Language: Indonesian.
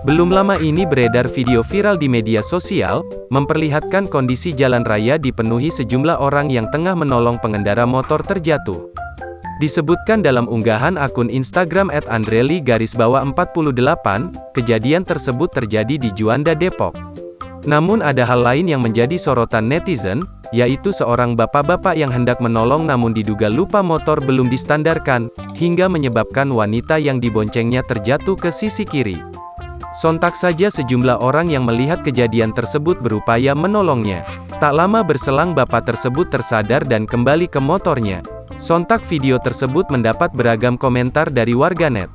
Belum lama ini beredar video viral di media sosial, memperlihatkan kondisi jalan raya dipenuhi sejumlah orang yang tengah menolong pengendara motor terjatuh. Disebutkan dalam unggahan akun Instagram @andreli_48, kejadian tersebut terjadi di Juanda, Depok. Namun ada hal lain yang menjadi sorotan netizen, yaitu seorang bapak-bapak yang hendak menolong namun diduga lupa motor belum distandarkan, hingga menyebabkan wanita yang diboncengnya terjatuh ke sisi kiri. Sontak saja sejumlah orang yang melihat kejadian tersebut berupaya menolongnya. Tak lama berselang bapak tersebut tersadar dan kembali ke motornya. Sontak video tersebut mendapat beragam komentar dari warganet.